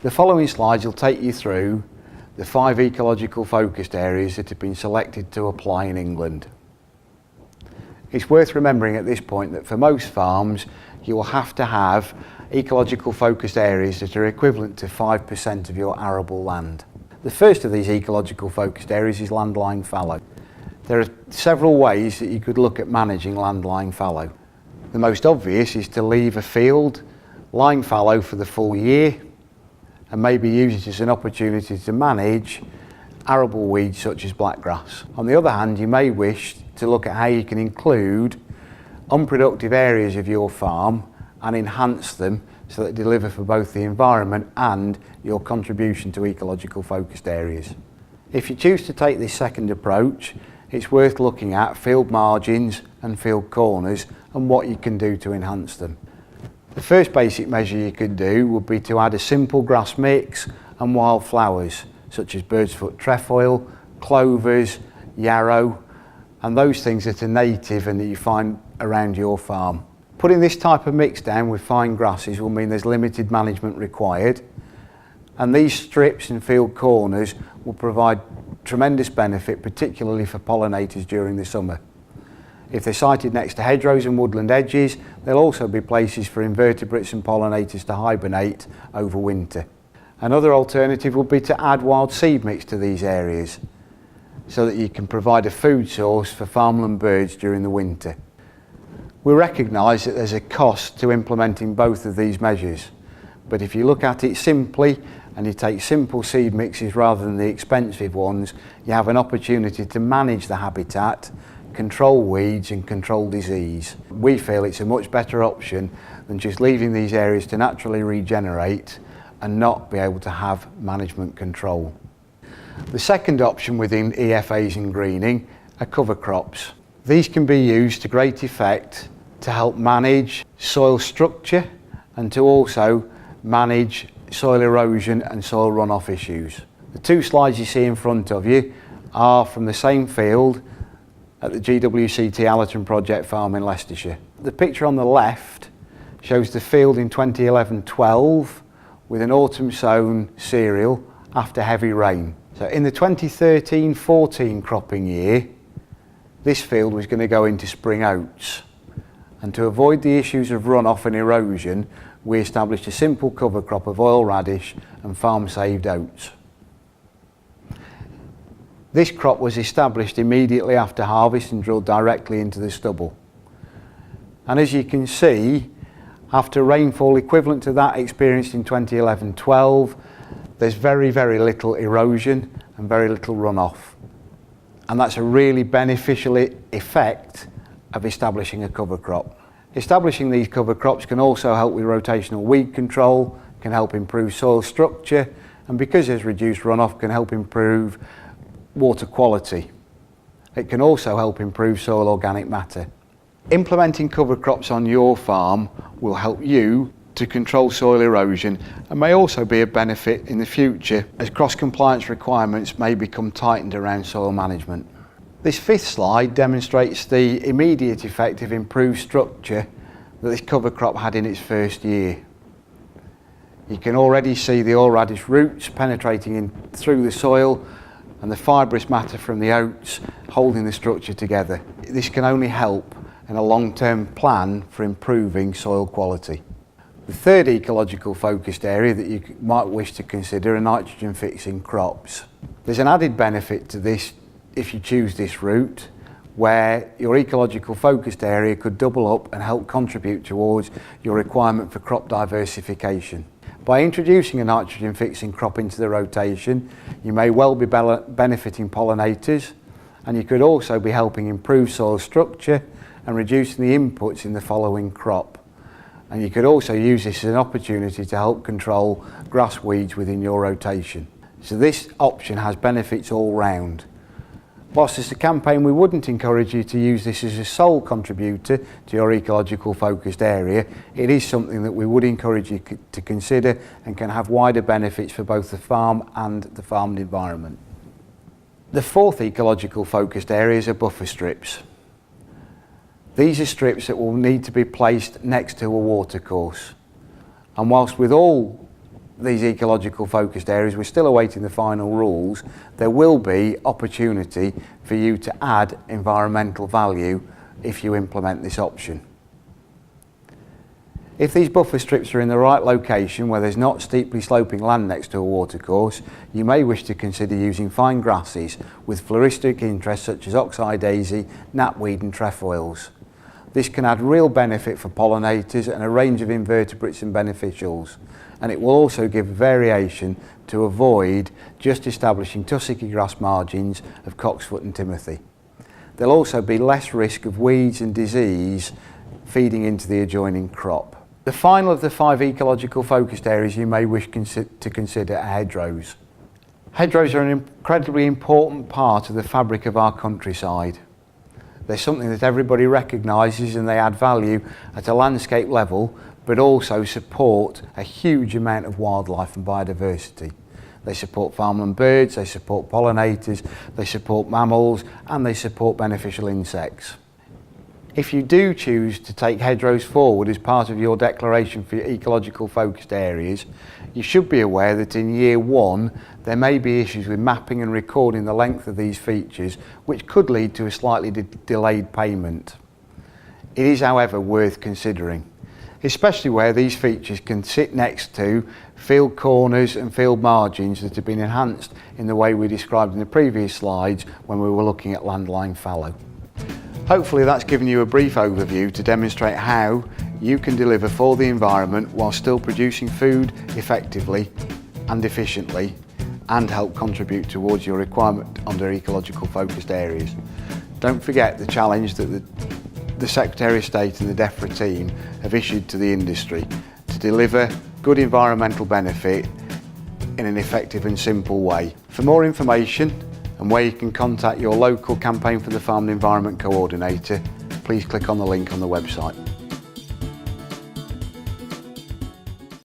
The following slides will take you through the 5 ecological focused areas that have been selected to apply in England. It's worth remembering at this point that for most farms you will have to have ecological focused areas that are equivalent to 5% of your arable land. The first of these ecological focused areas is landline fallow. There are several ways that you could look at managing landline fallow. The most obvious is to leave a field lying fallow for the full year and maybe use it as an opportunity to manage arable weeds such as blackgrass. On the other hand, you may wish to look at how you can include unproductive areas of your farm and enhance them so that they deliver for both the environment and your contribution to ecological focused areas. If you choose to take this second approach, it's worth looking at field margins and field corners and what you can do to enhance them. The first basic measure you could do would be to add a simple grass mix and wildflowers such as bird's foot trefoil, clovers, yarrow, and those things that are native and that you find around your farm. Putting this type of mix down with fine grasses will mean there's limited management required, and these strips and field corners will provide tremendous benefit, particularly for pollinators during the summer. If they're sited next to hedgerows and woodland edges, there'll also be places for invertebrates and pollinators to hibernate over winter. Another alternative would be to add wild seed mix to these areas so that you can provide a food source for farmland birds during the winter. We recognise that there's a cost to implementing both of these measures, but if you look at it simply and you take simple seed mixes rather than the expensive ones, you have an opportunity to manage the habitat, control weeds and control disease. We feel it's a much better option than just leaving these areas to naturally regenerate and not be able to have management control. The second option within EFAs and greening are cover crops. These can be used to great effect to help manage soil structure and to also manage soil erosion and soil runoff issues. The 2 slides you see in front of you are from the same field at the GWCT Allerton Project farm in Leicestershire. The picture on the left shows the field in 2011-12 with an autumn sown cereal after heavy rain. So in the 2013-14 cropping year, this field was going to go into spring oats. And to avoid the issues of runoff and erosion, we established a simple cover crop of oil radish and farm saved oats. This crop was established immediately after harvest and drilled directly into the stubble. And as you can see, after rainfall equivalent to that experienced in 2011-12, there's very, very little erosion and very little runoff. And that's a really beneficial effect of establishing a cover crop. Establishing these cover crops can also help with rotational weed control, can help improve soil structure, and because there's reduced runoff, can help improve water quality. It can also help improve soil organic matter. Implementing cover crops on your farm will help you to control soil erosion and may also be a benefit in the future as cross-compliance requirements may become tightened around soil management. This 5th slide demonstrates the immediate effect of improved structure that this cover crop had in its first year. You can already see the oil radish roots penetrating in through the soil and the fibrous matter from the oats holding the structure together. This can only help in a long-term plan for improving soil quality. The third ecological focused area that you might wish to consider are nitrogen fixing crops. There's an added benefit to this if you choose this route, where your ecological focused area could double up and help contribute towards your requirement for crop diversification. By introducing a nitrogen fixing crop into the rotation, you may well be benefiting pollinators, and you could also be helping improve soil structure and reducing the inputs in the following crop. And you could also use this as an opportunity to help control grass weeds within your rotation. So this option has benefits all round. Whilst as a campaign we wouldn't encourage you to use this as a sole contributor to your ecological focused area, it is something that we would encourage you to consider and can have wider benefits for both the farm and the farmed environment. The 4th ecological focused areas are buffer strips. These are strips that will need to be placed next to a watercourse. And whilst with all these ecological focused areas, we're still awaiting the final rules, there will be opportunity for you to add environmental value if you implement this option. If these buffer strips are in the right location where there's not steeply sloping land next to a watercourse, you may wish to consider using fine grasses with floristic interests such as oxeye daisy, knapweed and trefoils. This can add real benefit for pollinators and a range of invertebrates and beneficials, and it will also give variation to avoid just establishing tussocky grass margins of cocksfoot and timothy. There'll also be less risk of weeds and disease feeding into the adjoining crop. The final of the 5 ecological focused areas you may wish to consider are hedgerows. Hedgerows are an incredibly important part of the fabric of our countryside. They're something that everybody recognises, and they add value at a landscape level, but also support a huge amount of wildlife and biodiversity. They support farmland birds, they support pollinators, they support mammals, and they support beneficial insects. If you do choose to take hedgerows forward as part of your declaration for your ecological focused areas, you should be aware that in year 1 there may be issues with mapping and recording the length of these features, which could lead to a slightly delayed payment. It is, however, worth considering, especially where these features can sit next to field corners and field margins that have been enhanced in the way we described in the previous slides when we were looking at landline fallow. Hopefully that's given you a brief overview to demonstrate how you can deliver for the environment while still producing food effectively and efficiently, and help contribute towards your requirement under ecological focused areas. Don't forget the challenge that the Secretary of State and the Defra team have issued to the industry to deliver good environmental benefit in an effective and simple way. For more information and where you can contact your local Campaign for the Farm and Environment coordinator, please click on the link on the website.